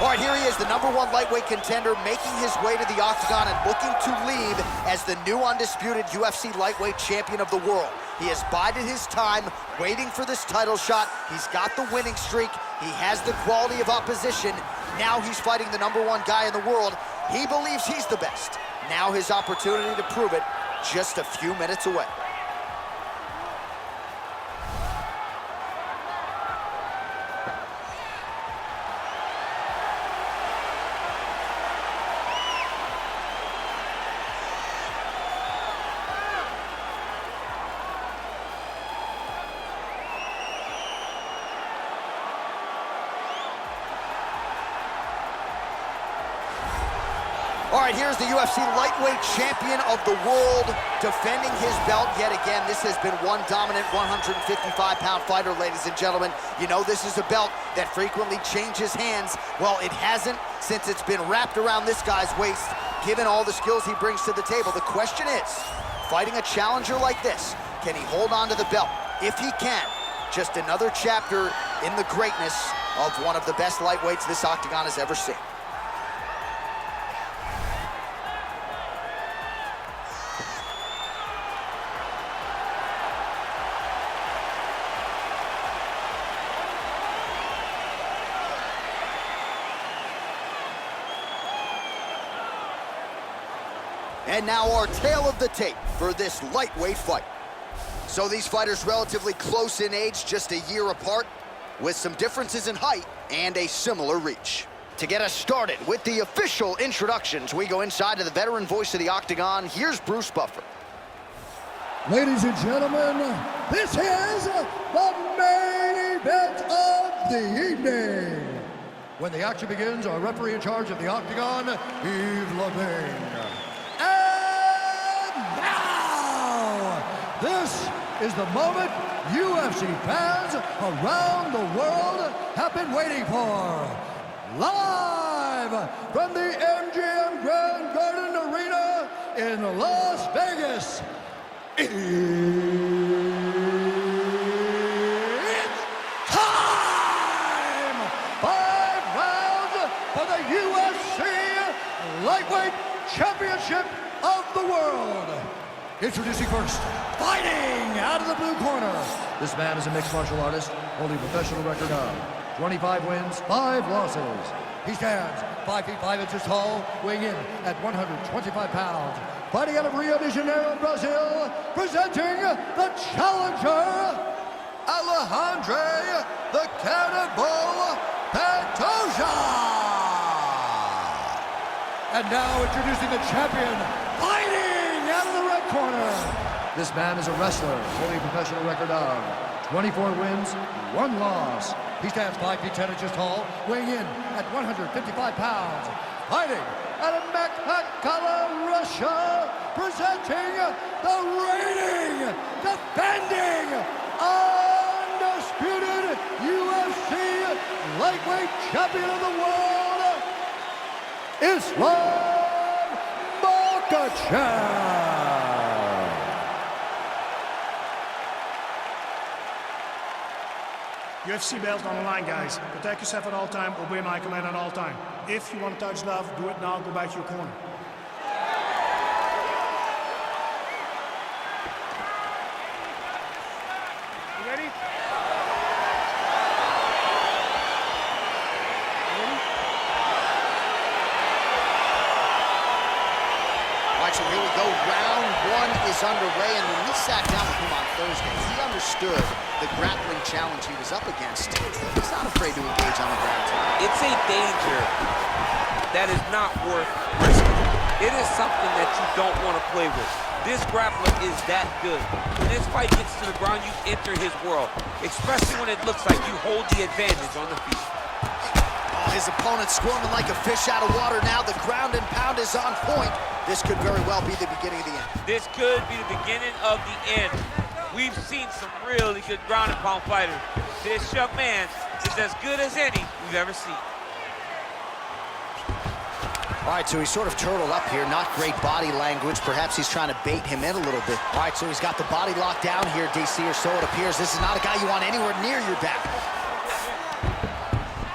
All right, here he is, the #1 lightweight contender, making his way to the octagon and looking to leave as the new undisputed UFC lightweight champion of the world. He has bided his time, waiting for this title shot. He's got the winning streak. He has the quality of opposition. Now he's fighting the #1 guy in the world. He believes he's the best. Now his opportunity to prove it, just a few minutes away. All right, here's the UFC lightweight champion of the world, defending his belt yet again. This has been one dominant 155-pound fighter, ladies and gentlemen. You know this is a belt that frequently changes hands. Well, it hasn't since it's been wrapped around this guy's waist, given all the skills he brings to the table. The question is, fighting a challenger like this, can he hold on to the belt? If he can, just another chapter in the greatness of one of the best lightweights this octagon has ever seen. And now our tale of the tape for this lightweight fight. So these fighters relatively close in age, just a year apart, with some differences in height and a similar reach. To get us started with the official introductions, we go inside to the veteran voice of the octagon. Here's Bruce Buffer. Ladies and gentlemen, this is the main event of the evening. When the action begins, our referee in charge of the octagon, Yves Lavigne. This is the moment UFC fans around the world have been waiting for. Live from the MGM Grand Garden Arena in Las Vegas, it's time! 5 rounds for the UFC Lightweight Championship of the World. Introducing first, fighting out of the blue corner. This man is a mixed martial artist, holding a professional record of 25 wins, 5 losses. He stands 5 feet 5 inches tall, weighing in at 125 pounds. Fighting out of Rio de Janeiro, Brazil, presenting the challenger, Alejandro the Cannibal Pantoja. And now introducing the champion, fighting out of the red corner. This man is a wrestler, holding a professional record of 24 wins, 1 loss. He stands 5 feet 10 inches tall, weighing in at 155 pounds. Fighting out of Makhachev, Russia, presenting the reigning, defending, undisputed UFC lightweight champion of the world, Islam Makhachev. UFC belt on the line, guys. Protect yourself at all time, obey my command at all time. If you want to touch love, do it now, go back to your corner. You ready? So here we go, round 1 is underway, and when we sat down with him on Thursday, he understood the grappling challenge he was up against. He's not afraid to engage on the ground tonight. It's a danger that is not worth risking. It is something that you don't want to play with. This grappler is that good. When this fight gets to the ground, you enter his world, especially when it looks like you hold the advantage on the feet. His opponent squirming like a fish out of water now. The ground and pound is on point. This could very well be the beginning of the end. This could be the beginning of the end. We've seen some really good ground and pound fighters. This young man is as good as any we've ever seen. All right, so he's sort of turtled up here. Not great body language. Perhaps he's trying to bait him in a little bit. All right, so he's got the body locked down here, DC, or so it appears. This is not a guy you want anywhere near your back.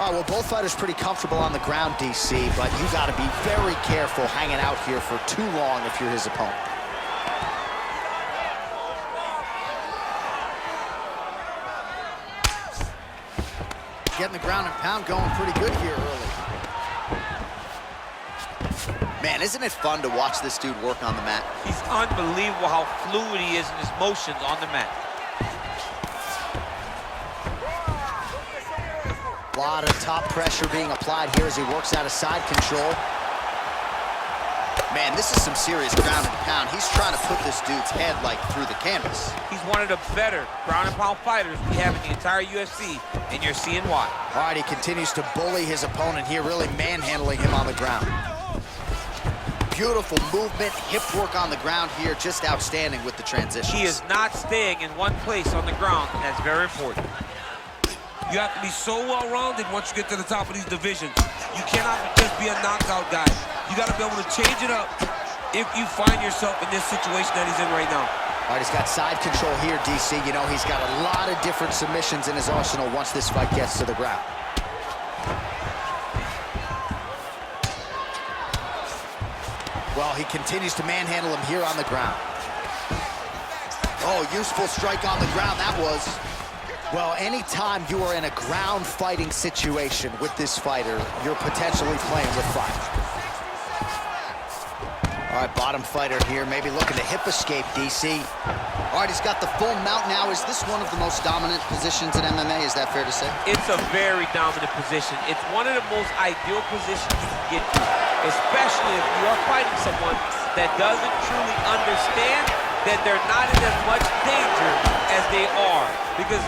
Oh, well, both fighters pretty comfortable on the ground, DC, but you got to be very careful hanging out here for too long if you're his opponent. Getting the ground and pound going pretty good here early. Man, isn't it fun to watch this dude work on the mat? He's unbelievable how fluid he is in his motions on the mat. A lot of top pressure being applied here as he works out of side control. Man, this is some serious ground and pound. He's trying to put this dude's head, like, through the canvas. He's one of the better ground and pound fighters we have in the entire UFC, and you're seeing why. All right, he continues to bully his opponent here, really manhandling him on the ground. Beautiful movement, hip work on the ground here, just outstanding with the transitions. He is not staying in one place on the ground, and that's very important. You have to be so well-rounded once you get to the top of these divisions. You cannot just be a knockout guy. You got to be able to change it up if you find yourself in this situation that he's in right now. All right, he's got side control here, DC. You know, he's got a lot of different submissions in his arsenal once this fight gets to the ground. Well, he continues to manhandle him here on the ground. Oh, useful strike on the ground, that was. Well, anytime you are in a ground fighting situation with this fighter, you're potentially playing with fire. All right, bottom fighter here, maybe looking to hip escape, DC. All right, he's got the full mount now. Is this one of the most dominant positions in MMA? Is that fair to say? It's a very dominant position. It's one of the most ideal positions you can get to, especially if you are fighting someone that doesn't truly understand that they're not in as much danger as they are. Because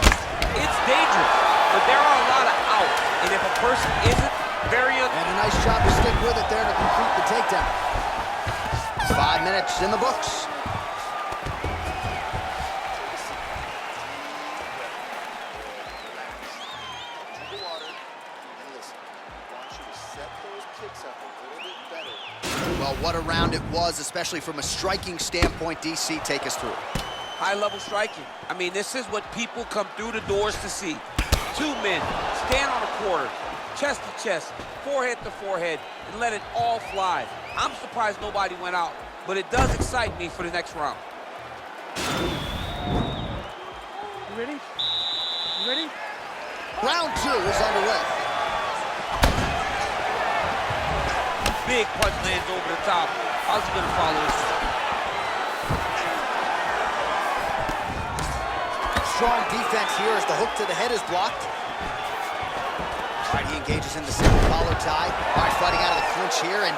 it's dangerous, but there are a lot of outs. And if a person isn't very... And a nice job to stick with it there to complete the takedown. 5 minutes in the books. Well, what a round it was, especially from a striking standpoint. DC, take us through it. High-level striking. I mean, this is what people come through the doors to see. Two men stand on a quarter, chest to chest, forehead to forehead, and let it all fly. I'm surprised nobody went out, but it does excite me for the next round. You ready? You ready? Round 2 is underway. Big punch lands over the top. How's he gonna follow this? Strong defense here as the hook to the head is blocked. All right, he engages in the single collar tie. All right, fighting out of the clinch here, and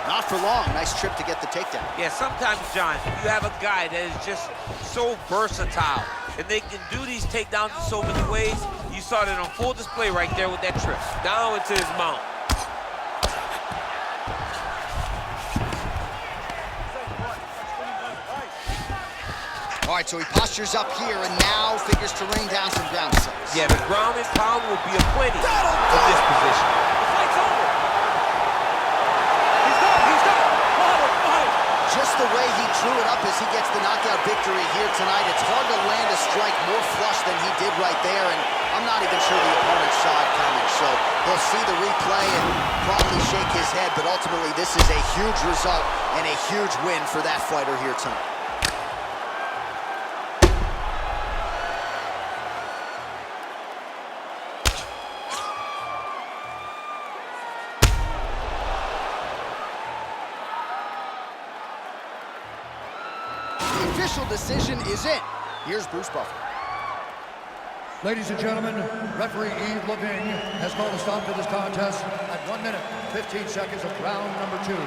not for long. Nice trip to get the takedown. Yeah, sometimes, John, you have a guy that is just so versatile, and they can do these takedowns in so many ways. You saw that on full display right there with that trip. Down into his mount. All right, so he postures up here and now figures to rain down some ground strikes. Yeah, the ground and pound will be a plenty from this position. The fight's over. He's done. What a fight. Just the way he drew it up as he gets the knockout victory here tonight, it's hard to land a strike more flush than he did right there, and I'm not even sure the opponent saw it coming. So he'll see the replay and probably shake his head, but ultimately this is a huge result and a huge win for that fighter here tonight. The official decision is in. Here's Bruce Buffer. Ladies and gentlemen, referee Yves Lavigne has called a stop to this contest at 1 minute, 15 seconds of round number 2.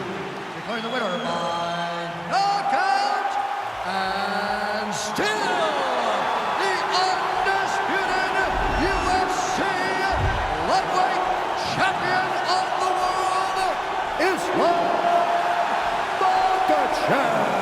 Declaring the winner by knockout and still the undisputed UFC lightweight champion of the world, Islam Makhachev.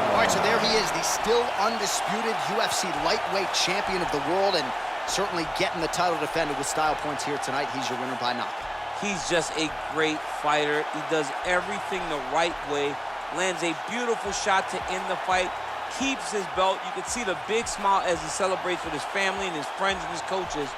All right, so there he is, the still undisputed UFC lightweight champion of the world, and certainly getting the title defended with style points here tonight. He's your winner by knockout. He's just a great fighter. He does everything the right way, lands a beautiful shot to end the fight, keeps his belt. You can see the big smile as he celebrates with his family and his friends and his coaches.